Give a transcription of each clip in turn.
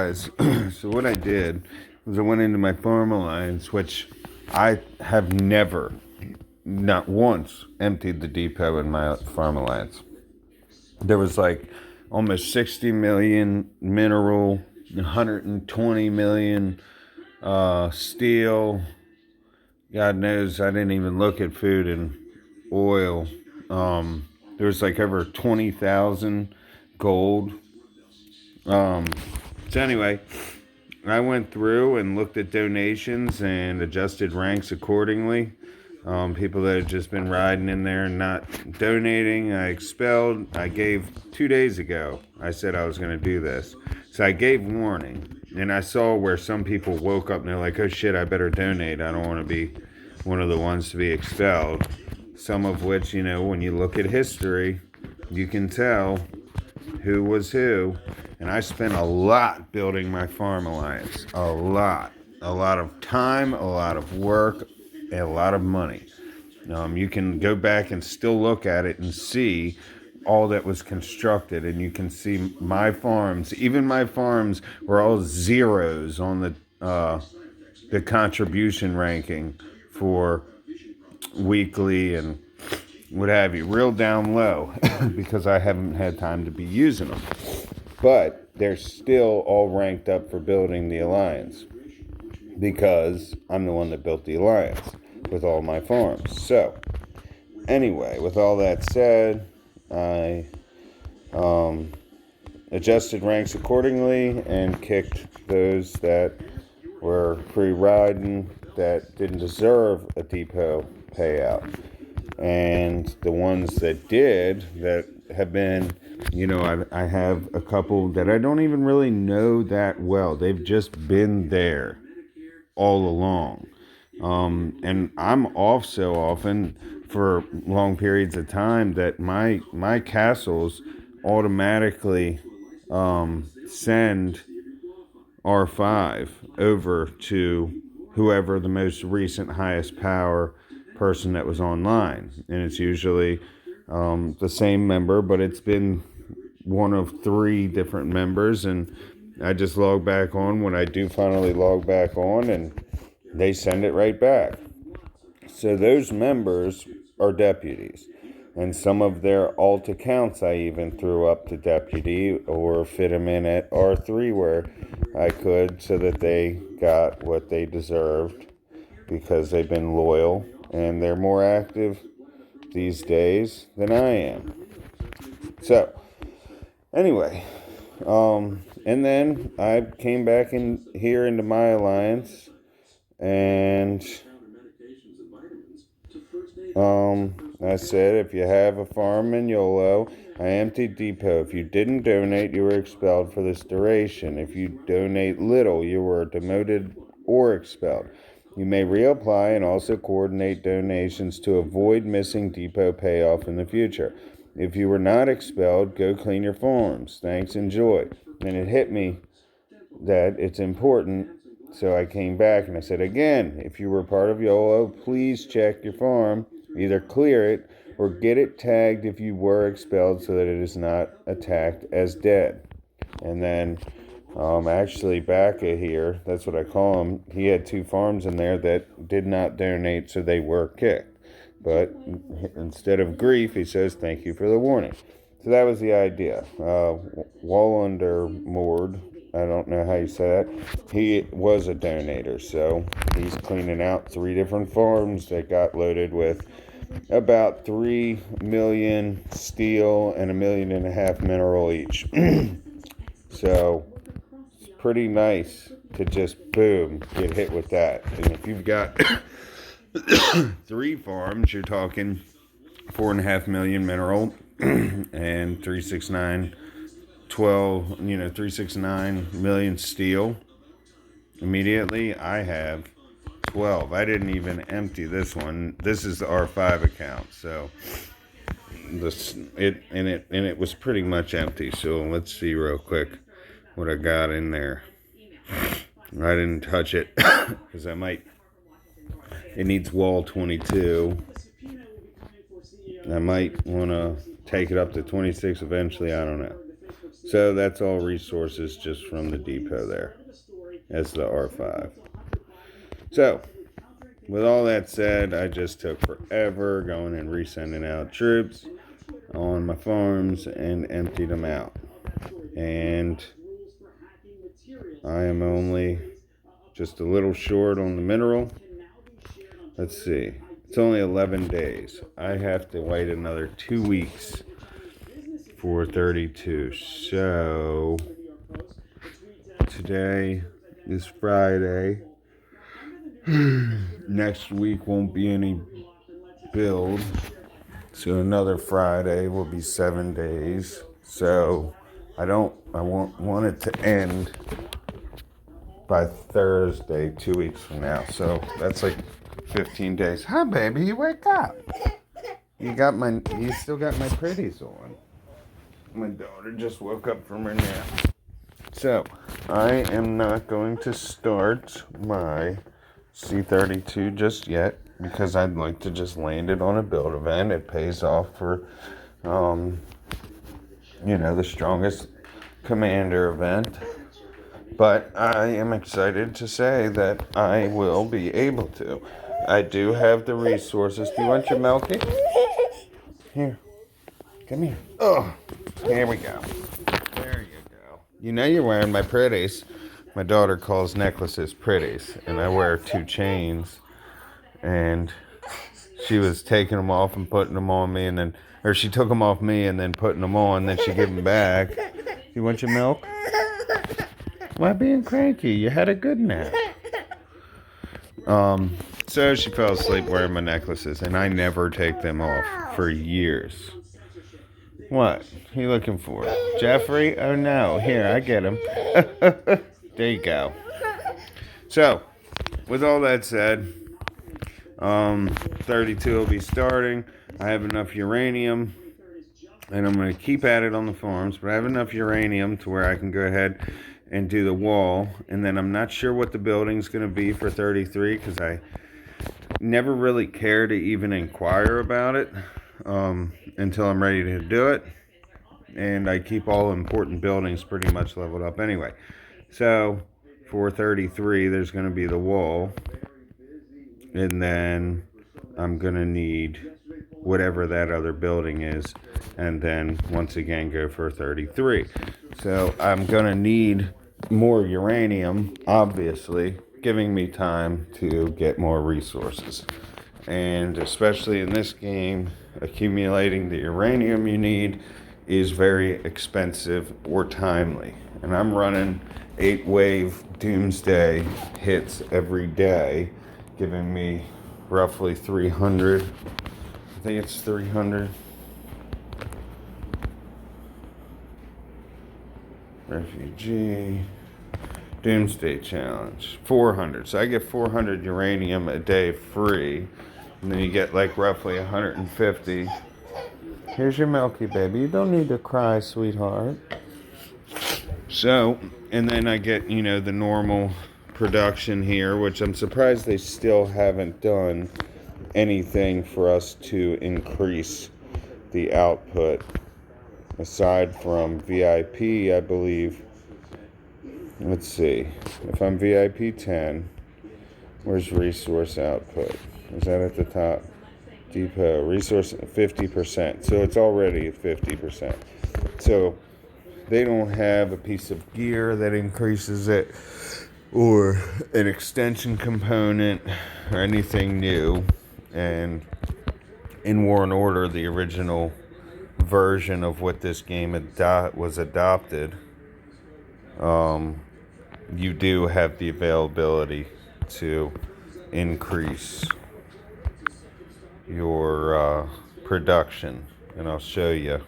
Guys, so what I did was I went into my farm alliance, which I have never, not once, emptied the depot in my farm alliance. There was like almost 60 million mineral, 120 million steel. God knows I didn't even look at food and oil. There was like over 20,000 gold. Um, so anyway, I went through and looked at donations and adjusted ranks accordingly. People that had just been riding in there and not donating, I expelled. I gave 2 days ago. I said I was going to do this. So I gave warning. And I saw where some people woke up and they're like, oh shit, I better donate. I don't want to be one of the ones to be expelled. Some of which, when you look at history, you can tell who was who. And I spent a lot building my farm alliance. A lot. A lot of time, a lot of work, and a lot of money. You can go back and still look at it and see all that was constructed. And you can see my farms, even my farms were all zeros on the contribution ranking for weekly and what have you, real down low because I haven't had time to be using them. But they're still all ranked up for building the alliance because I'm the one that built the alliance with all my farms. So, anyway, with all that said, I adjusted ranks accordingly and kicked those that were free riding that didn't deserve a depot payout. And the ones that did, that have been, I have a couple that I don't even really know that well. They've just been there all along. And I'm off so often for long periods of time that my castles automatically send R5 over to whoever the most recent highest power person that was online. And it's usually the same member, but it's been one of 3 different members. And I just log back on when I do finally log back on, and they send it right back. So those members are deputies. And some of their alt accounts I even threw up to deputy or fit them in at R3 where I could, so that they got what they deserved because they've been loyal and they're more active these days than I am. So, anyway, and then I came back in here into my alliance, and I said, if you have a farm in YOLO, I emptied depot. If you didn't donate, you were expelled for this duration. If you donate little, you were demoted or expelled. You may reapply and also coordinate donations to avoid missing depot payoff in the future. If you were not expelled, go clean your farms. Thanks, enjoy. And it hit me that it's important, so I came back and I said, again, if you were part of YOLO, please check your farm. Either clear it or get it tagged if you were expelled so that it is not attacked as dead. And then actually Bacca here, that's what I call him, he had 2 farms in there that did not donate, so they were kicked. But instead of grief, he says, thank you for the warning. So that was the idea. Wallander Mord, I don't know how you say that, he was a donator, so he's cleaning out 3 different farms that got loaded with about 3 million steel and 1.5 million mineral each. So it's pretty nice to just boom get hit with that. And if you've got 3 farms, you're talking 4.5 million mineral and 369 million steel. Immediately I have 12. I didn't even empty this one. This is the R5 account, so it was pretty much empty. So let's see real quick what I got in there. I didn't touch it because it needs wall 22. I might want to take it up to 26 eventually. I don't know. So that's all resources just from the depot there as the R5. So, with all that said, I just took forever going and resending out troops on my farms and emptied them out. And I am only just a little short on the mineral. Let's see. It's only 11 days. I have to wait another 2 weeks for 32. So today is Friday. Next week won't be any build. So another Friday will be 7 days. So I won't want it to end by Thursday, 2 weeks from now. So that's like 15 days. Hi, baby, you wake up. You still got my pretties on. My daughter just woke up from her nap. So I am not going to start my C-32 just yet because I'd like to just land it on a build event. It pays off for, the strongest commander event. But I am excited to say that I will be able to. I do have the resources. Do you want your milky? Here. Come here. Oh, here we go. There you go. You know you're wearing my pretties. My daughter calls necklaces pretties, and I wear 2 chains. And she was taking them off and putting them on me, or she took them off me and then putting them on, then she gave them back. You want your milk? Why being cranky? You had a good nap. So she fell asleep wearing my necklaces, and I never take them off for years. What? Who you looking for? Jeffrey? Oh no. Here, I get him. There you go. So, with all that said, 32 will be starting. I have enough uranium, and I'm going to keep at it on the farms, but I have enough uranium to where I can go ahead and do the wall. And then I'm not sure what the building's going to be for 33 because I never really care to even inquire about it until I'm ready to do it. And I keep all important buildings pretty much leveled up anyway. So for 33, there's going to be the wall. And then I'm going to need whatever that other building is. And then once again go for 33. So I'm going to need more uranium, obviously, giving me time to get more resources. And especially in this game, accumulating the uranium you need is very expensive or timely. And I'm running 8-wave doomsday hits every day, giving me roughly 300. I think it's 300. Refugee Doomsday Challenge 400. So I get 400 uranium a day free, and then you get like roughly 150. Here's your milky baby. You don't need to cry, sweetheart. So, and then I get, the normal production here, which I'm surprised they still haven't done anything for us to increase the output. Aside from VIP, I believe. Let's see. If I'm VIP 10, where's resource output? Is that at the top? Depot. Resource 50%. So it's already at 50%. So they don't have a piece of gear that increases it, or an extension component, or anything new. And in War and Order, the original version of what this game was adopted, you do have the availability to increase your production, and I'll show you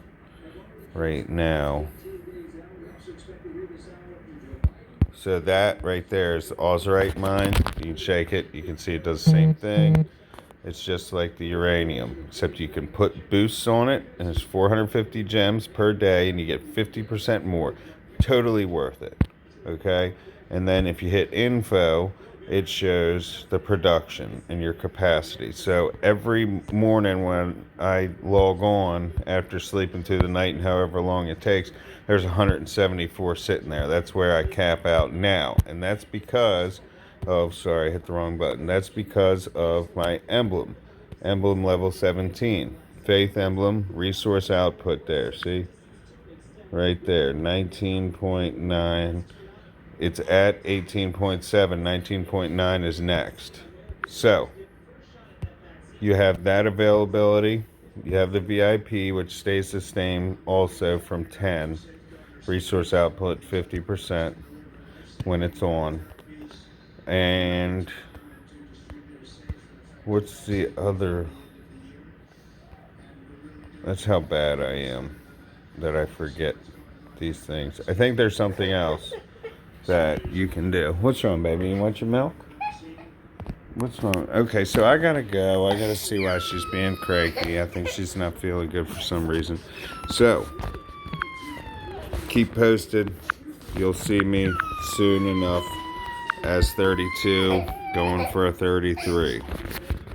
right now. So that right there is the Ozerite mine. You can shake it, you can see it does the same thing. It's just like the uranium, except you can put boosts on it, and it's 450 gems per day, and you get 50% more. Totally worth it, okay? And then if you hit info, it shows the production and your capacity. So every morning when I log on after sleeping through the night and however long it takes, there's 174 sitting there. That's where I cap out now. And that's because of, sorry, I hit the wrong button. That's because of my emblem level 17. Faith emblem, resource output there. See? Right there, 19.9. It's at 18.7. 19.9 is next. So, you have that availability. You have the VIP, which stays the same also from 10. Resource output 50% when it's on. And what's the other? That's how bad I am that I forget these things. I think there's something else that you can do. What's wrong, baby? You want your milk? What's wrong? Okay, so I gotta go. I gotta see why she's being cranky. I think she's not feeling good for some reason. So, keep posted. You'll see me soon enough as 32, going for a 33.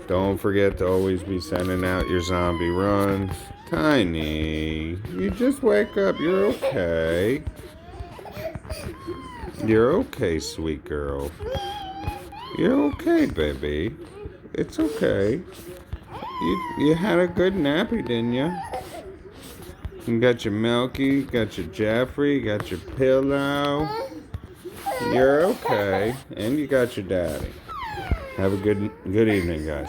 Don't forget to always be sending out your zombie runs. Tiny, you just wake up. You're okay. You're okay, sweet girl. You're okay, baby. It's okay. You had a good nappy, didn't you? You got your Milky, got your Jeffrey, got your pillow. You're okay. And you got your daddy. Have a good evening, guys.